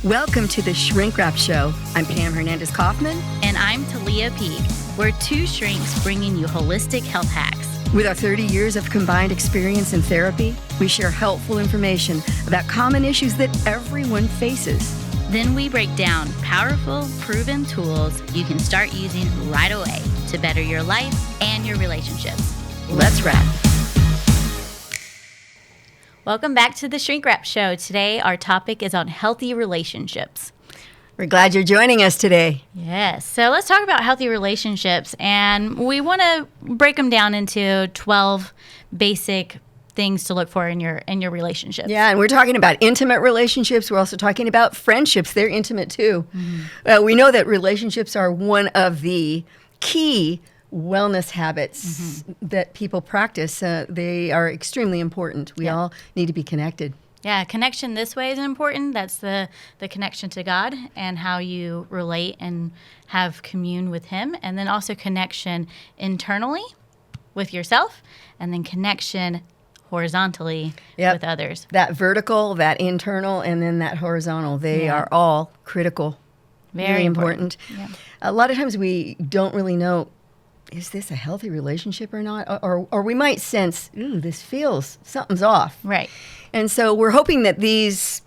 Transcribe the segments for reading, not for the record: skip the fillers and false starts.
Welcome to the Shrink Wrap Show. I'm Pam Hernandez-Kaufman. And I'm Tahliah Peak. We're two shrinks bringing you holistic health hacks. With our 30 years of combined experience in therapy, we share helpful information about common issues that everyone faces. Then we break down powerful, proven tools you can start using right away to better your life and your relationships. Let's wrap. Welcome back to the Shrink Wrap Show. Today, our topic is on healthy relationships. We're glad you're joining us today. Yes. So let's talk about healthy relationships. And we want to break them down into 12 basic things to look for in your relationship. Yeah, and we're talking about intimate relationships. We're also talking about friendships. They're intimate too. Mm-hmm. We know that relationships are one of the key wellness habits that people practice. They are extremely important. We all need to be connected. Yeah, connection this way is important. That's the connection to God and how you relate and have commune with Him. And then also connection internally with yourself, and then connection horizontally with others. That vertical, that internal, and then that horizontal, they are all critical. Very important. Yeah. A lot of times we don't really know, is this a healthy relationship or not? Or we might sense, ooh, something's off. Right. And so we're hoping that this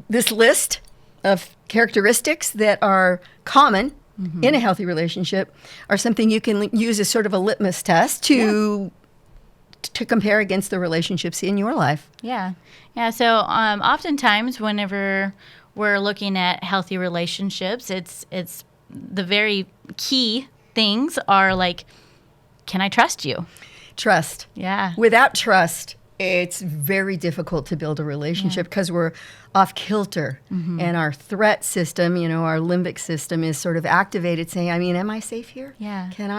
list of characteristics that are common in a healthy relationship are something you can use as sort of a litmus test to compare against the relationships in your life. Yeah. Yeah. So oftentimes whenever we're looking at healthy relationships, it's the very key things are like, can I trust you? Trust. Yeah. Without trust, it's very difficult to build a relationship because we're off kilter and our threat system, our limbic system is sort of activated saying, am I safe here? Yeah. Am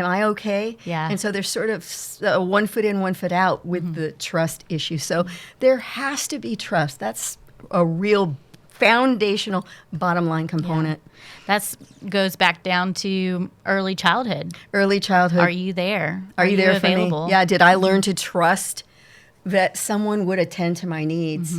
I okay? Yeah. And so there's sort of a 1 foot in, 1 foot out with the trust issue. So there has to be trust. That's a real foundational bottom line component. Yeah. That goes back down to early childhood. Early childhood. Are you there? Are you there available? For me? Yeah. Did I learn to trust that someone would attend to my needs?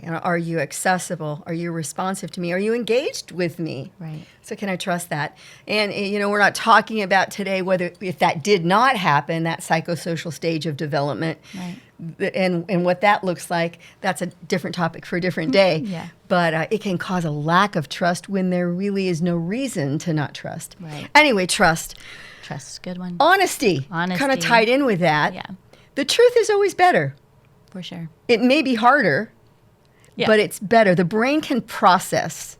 Are you accessible? Are you responsive to me? Are you engaged with me? Right. So can I trust that? And, we're not talking about today if that did not happen, that psychosocial stage of development. Right. And what that looks like, that's a different topic for a different day. Yeah. But it can cause a lack of trust when there really is no reason to not trust. Right. Anyway, trust. Trust is a good one. Honesty. Kind of tied in with that. Yeah. The truth is always better. For sure. It may be harder, but it's better. The brain can process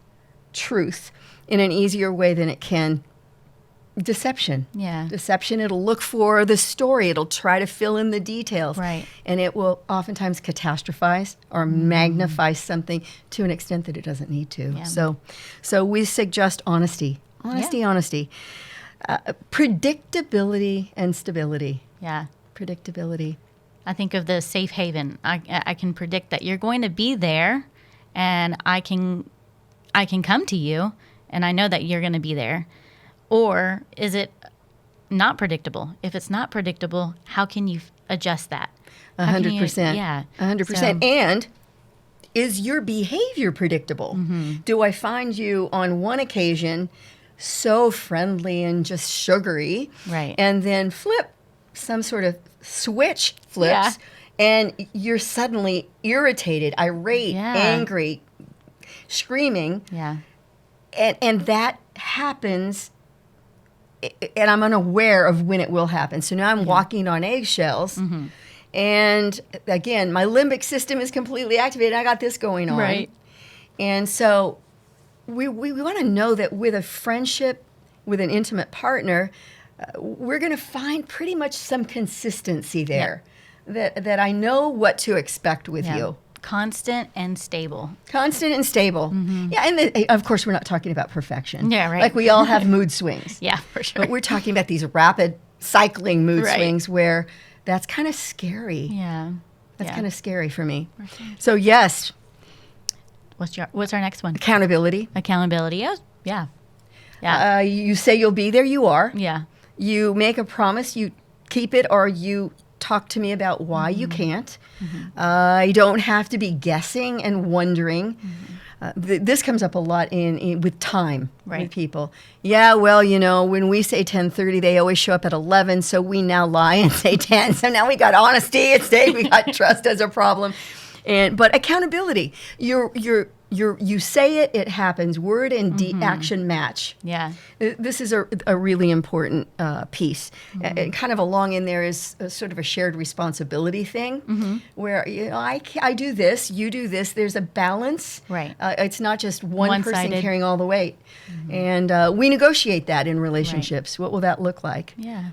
truth in an easier way than it can deception. Yeah. Deception, it'll look for the story. It'll try to fill in the details. Right. And it will oftentimes catastrophize or magnify something to an extent that it doesn't need to. Yeah. So we suggest honesty. Honesty. Predictability and stability. Yeah. Predictability. I think of the safe haven. I can predict that you're going to be there, and I can come to you, and I know that you're going to be there. Or is it not predictable? If it's not predictable, how can you adjust that? 100%. Yeah. 100%. And is your behavior predictable? Do I find you on one occasion so friendly and just sugary, right, and then some sort of switch flips, and you're suddenly irritated, irate, angry, screaming, and that happens, and I'm unaware of when it will happen. So now I'm walking on eggshells, and again, my limbic system is completely activated. I got this going on, right, and so we want to know that with a friendship, with an intimate partner, we're going to find pretty much some consistency there, that I know what to expect with you. Constant and stable. Constant and stable. Yeah, and of course, we're not talking about perfection. Yeah, right. Like we all have mood swings. Yeah, for sure. But we're talking about these rapid cycling mood swings where that's kind of scary. Yeah. That's kind of scary for me. Okay. So yes. What's our next one? Accountability. Accountability. Yeah. You say you'll be there, you are. Yeah. You make a promise, you keep it, or you talk to me about why you can't. You don't have to be guessing and wondering. this comes up a lot with time with people. Yeah, well, when we say 10:30, they always show up at 11, so we now lie and say 10. So now we got honesty at stake, we got trust as a problem. But accountability, you say it, it happens. Word and action match. Yeah. This is a really important piece. Kind of along in there is sort of a shared responsibility thing, where I do this, you do this. There's a balance. Right. It's not just one person One-sided. carrying all the weight. And we negotiate that in relationships. Right. What will that look like? Yeah.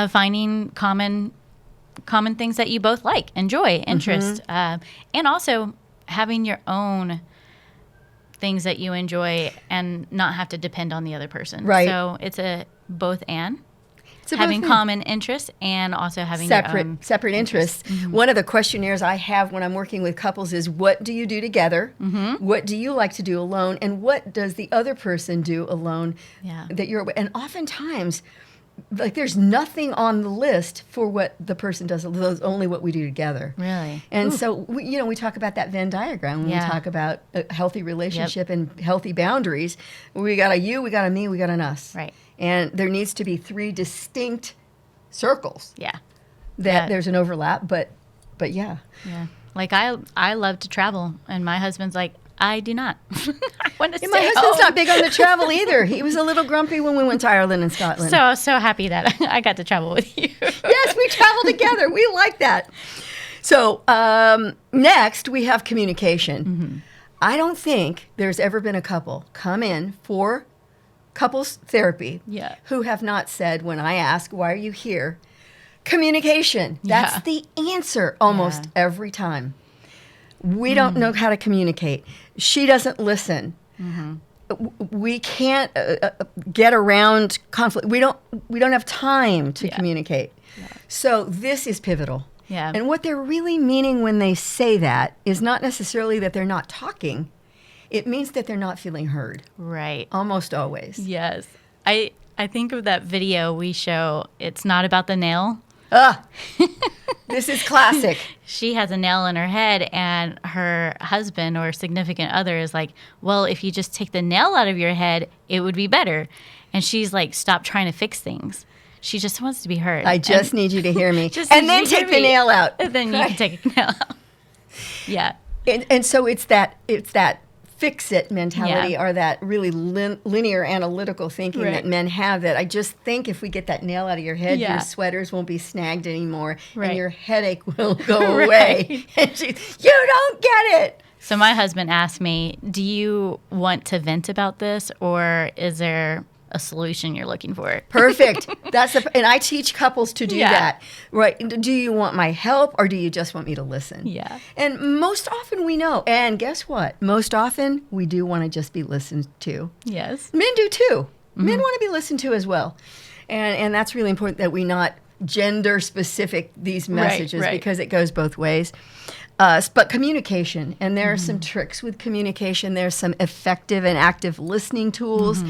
Finding common things that you both like, enjoy, interest, and also having your own things that you enjoy and not have to depend on the other person. Right. So it's a both and. Having common interests and also having separate interests. One of the questionnaires I have when I'm working with couples is, what do you do together? What do you like to do alone? And what does the other person do alone? Yeah. And oftentimes, like, there's nothing on the list for what the person does. It's only what we do together. Really? And so, we talk about that Venn diagram when we talk about a healthy relationship and healthy boundaries. We got a you, we got a me, we got an us. Right. And there needs to be 3 distinct circles. Yeah. That there's an overlap, but yeah. Yeah. Like, I love to travel, and my husband's like, I do not. I want to stay My husband's home. not big on the travel either. He was a little grumpy when we went to Ireland and Scotland. So happy that I got to travel with you. Yes, we travel together. We like that. So next, we have communication. I don't think there's ever been a couple come in for couples therapy who have not said, when I ask, why are you here? Communication. That's the answer almost every time. We don't know how to communicate. She doesn't listen. We can't get around conflict. We don't have time to communicate. So this is pivotal. Yeah. And what they're really meaning when they say that is not necessarily that they're not talking. It means that they're not feeling heard. Right. Almost always. Yes. I think of that video we show. It's not about the nail. This is classic. She has a nail in her head, and her husband or significant other is like, well, if you just take the nail out of your head, it would be better. And she's like, stop trying to fix things. She just wants to be heard. I just need you to hear me. And then take the nail out. And then you can take a nail out. Yeah. And so it's that fix-it mentality or that really linear analytical thinking that men have, that I just think if we get that nail out of your head, your sweaters won't be snagged anymore and your headache will go away. And you don't get it. So my husband asked me, do you want to vent about this, or is there a solution you're looking for? Perfect. And I teach couples to do that. Right. Do you want my help, or do you just want me to listen? Yeah. And most often we know. And guess what? Most often we do want to just be listened to. Yes. Men do too. Men want to be listened to as well. And that's really important that we not gender specific these messages because it goes both ways. But communication, and there are some tricks with communication. There's some effective and active listening tools.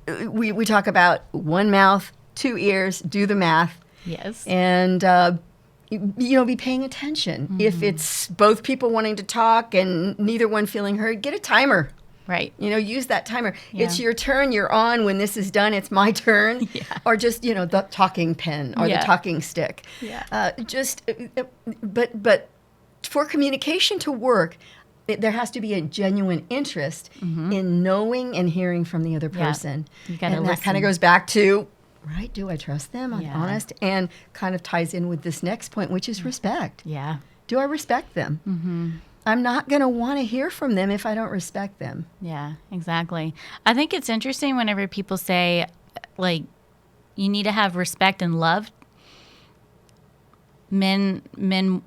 We talk about 1 mouth, 2 ears, do the math. Yes. And, be paying attention. If it's both people wanting to talk and neither one feeling heard, get a timer. Right. Use that timer. Yeah. It's your turn. You're on. When this is done, it's my turn. Yeah. Or just, the talking pen or the talking stick. Yeah. But for communication to work, there has to be a genuine interest in knowing and hearing from the other person. You gotta listen. That kind of goes back to, do I trust them? I'm honest. And kind of ties in with this next point, which is respect. Yeah. Do I respect them? I'm not going to want to hear from them if I don't respect them. Yeah, exactly. I think it's interesting whenever people say, like, you need to have respect and love. Men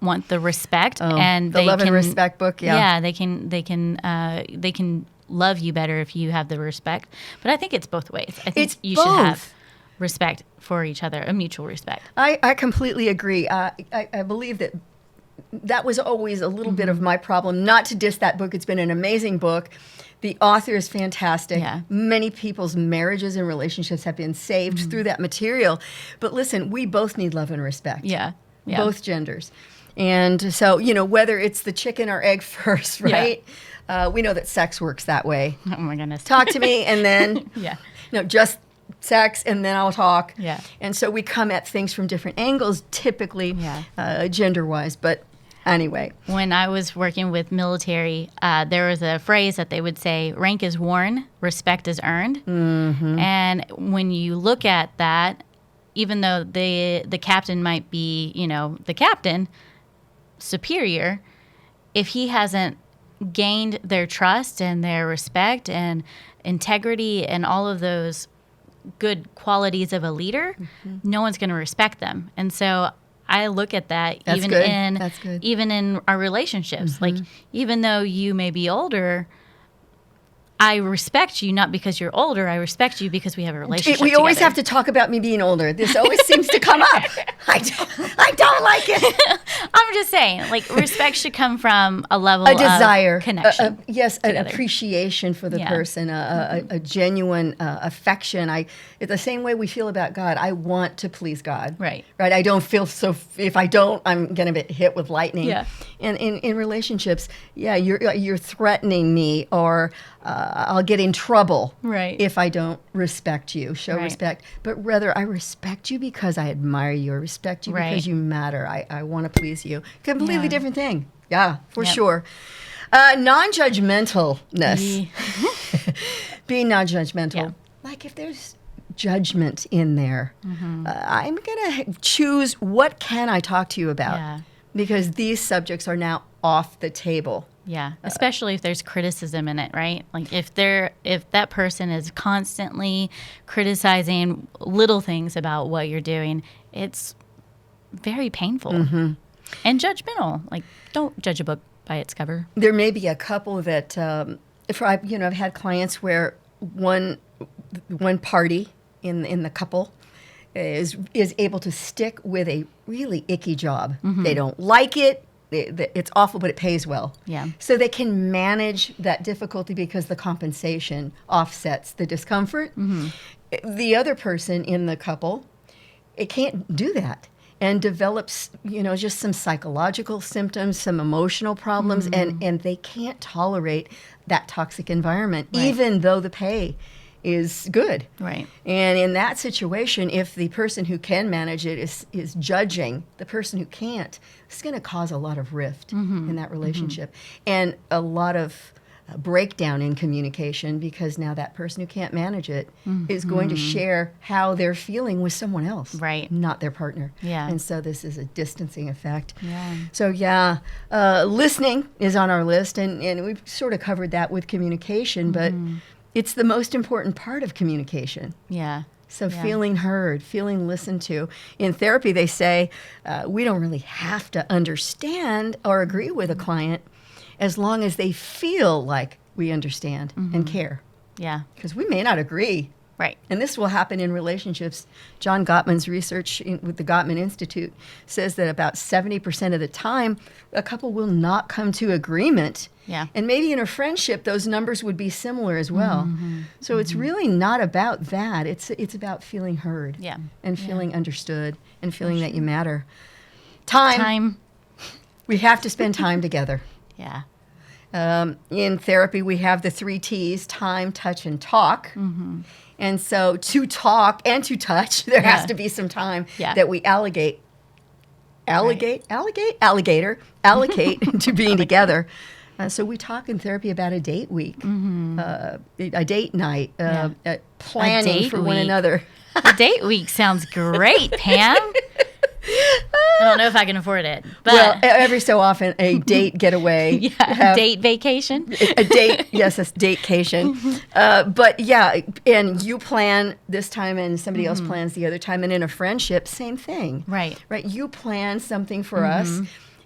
want the respect, and the Love and Respect book. Yeah, they can love you better if you have the respect. But I think it's both ways. I think you should have respect for each other, a mutual respect. I completely agree. I believe that was always a little bit of my problem. Not to diss that book. It's been an amazing book. The author is fantastic. Yeah. Many people's marriages and relationships have been saved through that material. But listen, we both need love and respect. Yeah. Both genders. And so, whether it's the chicken or egg first, right? We know that sex works that way. Oh my goodness. Talk to me, and then just sex, and then I'll talk. Yeah. And so we come at things from different angles, typically gender-wise. But anyway. When I was working with military, there was a phrase that they would say, rank is worn, respect is earned. Mm-hmm. And when you look at that, even though the captain might be, the captain, superior, if he hasn't gained their trust and their respect and integrity and all of those good qualities of a leader, no one's going to respect them. And so I look at that even in our relationships. Like, even though you may be older, I respect you not because you're older. I respect you because we have a relationship We always together. have to talk about me being older. This always seems to come up. I don't like it. I'm just saying, like, respect should come from a level of desire, connection. Yes, together. An appreciation for the person, a genuine affection. It's the same way we feel about God. I want to please God. Right. I don't feel so. If I don't, I'm going to get hit with lightning. Yeah. And in relationships, you're threatening me, or I'll get in trouble if I don't respect you, show respect. But rather, I respect you because I admire you. I respect you because you matter. I want to please you. Completely different thing. Yeah, for sure. Non-judgmentalness. Being non-judgmental. Yeah. Like, if there's judgment in there, I'm going to choose what can I talk to you about. Yeah. Because these subjects are now off the table. Yeah, especially if there's criticism in it, right? Like, if that person is constantly criticizing little things about what you're doing, it's very painful and judgmental. Like, don't judge a book by its cover. There may be a couple that, I've had clients where one party in the couple is able to stick with a really icky job. They don't like it. It's awful, but it pays well. Yeah. So they can manage that difficulty because the compensation offsets the discomfort. The other person in the couple, it can't do that, and develops, just some psychological symptoms, some emotional problems, and they can't tolerate that toxic environment, even though the pay is good. Right. And in that situation, if the person who can manage it is judging the person who can't, it's going to cause a lot of rift in that relationship and a lot of breakdown in communication, because now that person who can't manage it is going to share how they're feeling with someone else, not their partner. Yeah. And so this is a distancing effect. Yeah. So listening is on our list, and we've sort of covered that with communication, but it's the most important part of communication. Yeah. So feeling heard, feeling listened to. In therapy, they say we don't really have to understand or agree with a client as long as they feel like we understand and care. Yeah. Because we may not agree. Right. And this will happen in relationships. John Gottman's research with the Gottman Institute says that about 70% of the time, a couple will not come to agreement. Yeah. And maybe in a friendship, those numbers would be similar as well. So it's really not about that. It's about feeling heard and feeling understood and feeling that you matter. Time. We have to spend time together. Yeah. In therapy, we have the 3 T's: time, touch, and talk. And so to talk and to touch, there has to be some time that we allocate to being together. So we talk in therapy about a date week, a date night, planning for one another. A date week sounds great, Pam. I don't know if I can afford it. But well, every so often, a date getaway. Date vacation. A date, yes, a datecation. But and you plan this time and somebody else plans the other time. And in a friendship, same thing. Right. You plan something for us,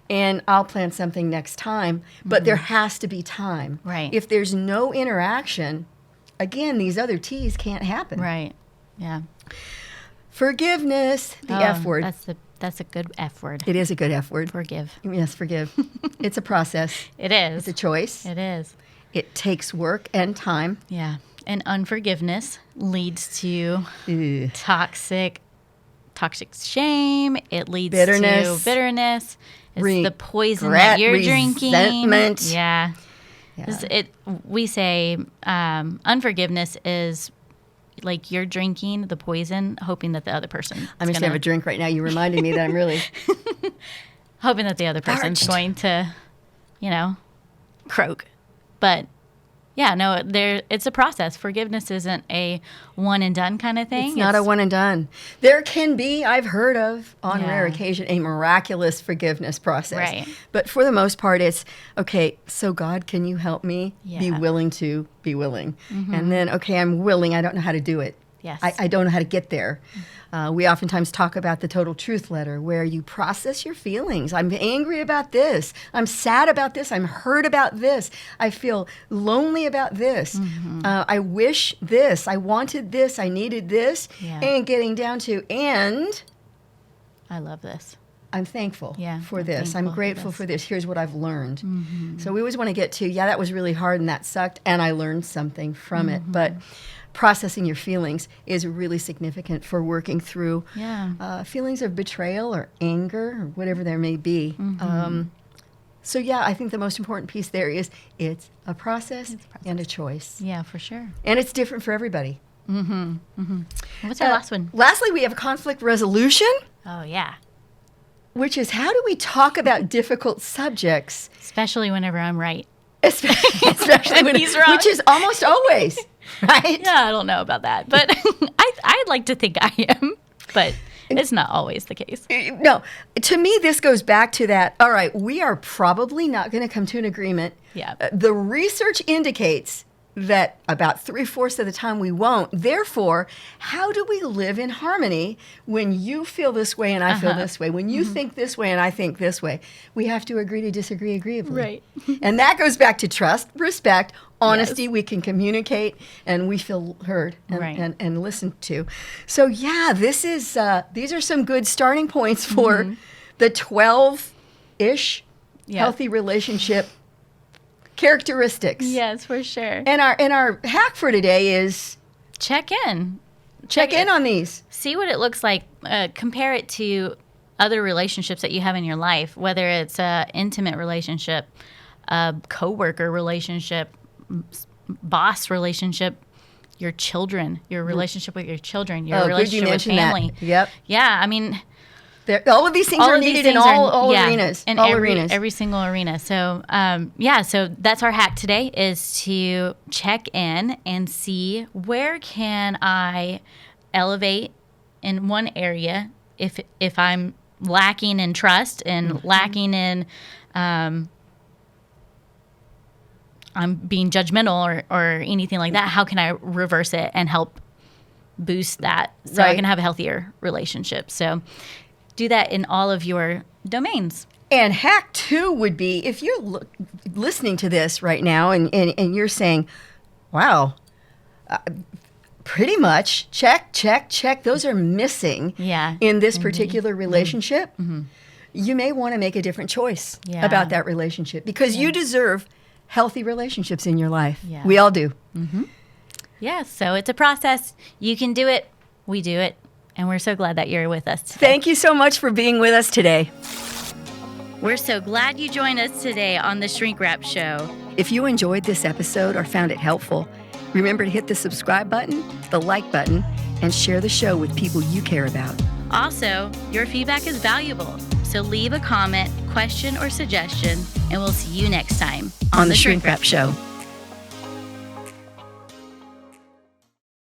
and I'll plan something next time. But there has to be time. Right. If there's no interaction, again, these other T's can't happen. Right. Yeah. Forgiveness, the F word. That's a good F word. It is a good F word. Forgive. Yes, forgive. It's a process. It is. It's a choice. It is. It takes work and time. Yeah. And unforgiveness leads to toxic shame. It leads to bitterness. It's the poison that you're drinking. Resentment. Yeah. Yeah. We say unforgiveness is like you're drinking the poison, hoping that the other person. I'm just gonna have a drink right now. You reminded me that I'm really hoping that the other person's going to, croak. But yeah, no, it's a process. Forgiveness isn't a one and done kind of thing. It's not a one and done. There can be, I've heard of, on rare occasion, a miraculous forgiveness process. Right. But for the most part, it's, okay, so God, can you help me be willing to be willing? Mm-hmm. And then, okay, I'm willing. I don't know how to do it. Yes. I don't know how to get there. We oftentimes talk about the total truth letter, where you process your feelings. I'm angry about this. I'm sad about this. I'm hurt about this. I feel lonely about this. Mm-hmm. I wish this. I wanted this. I needed this. Yeah. And getting down to, and I love this. I'm thankful for this. I'm grateful for this. Here's what I've learned. Mm-hmm. So we always want to get to, that was really hard and that sucked, and I learned something from it. But processing your feelings is really significant for working through feelings of betrayal or anger or whatever there may be. Mm-hmm. I think the most important piece there is it's a process and a choice. Yeah, for sure. And it's different for everybody. Mm-hmm. Mm-hmm. What's our last one? Lastly, we have conflict resolution. Oh, yeah. Which is, how do we talk about difficult subjects? Especially whenever I'm right. Especially when he's wrong. Which is almost always. Right? Yeah, I don't know about that, but I'd like to think I am, but it's not always the case. No, to me, this goes back to that, all right, we are probably not going to come to an agreement. Yeah. The research indicates that about 3/4 of the time we won't. Therefore, how do we live in harmony when you feel this way and I feel this way? When you think this way and I think this way? We have to agree to disagree agreeably. Right. And that goes back to trust, respect, honesty. Yes. We can communicate and we feel heard and listened to. So this is these are some good starting points for the 12-ish healthy relationship characteristics. Yes, for sure. And our hack for today is check in. Check in on these. See what it looks like. Compare it to other relationships that you have in your life, whether it's an intimate relationship, a coworker relationship, boss relationship, your children, your relationship with your children, your relationship with family. That. Yep. Yeah, I mean, all of these things are needed in all arenas. In every single arena. So, so that's our hack today, is to check in and see where can I elevate in one area if I'm lacking in trust and lacking in I'm being judgmental or anything like that. How can I reverse it and help boost that so I can have a healthier relationship? So do that in all of your domains. And hack 2 would be, if you're listening to this right now and you're saying, wow, pretty much, check, those are missing in this particular relationship, you may want to make a different choice about that relationship, because you deserve healthy relationships in your life. Yeah. We all do. Mm-hmm. Yeah, so it's a process. You can do it. We do it. And we're so glad that you're with us today. Thank you so much for being with us today. We're so glad you joined us today on the Shrink Wrap Show. If you enjoyed this episode or found it helpful, remember to hit the subscribe button, the like button, and share the show with people you care about. Also, your feedback is valuable, so leave a comment, question, or suggestion, and we'll see you next time on the Shrink Wrap Show.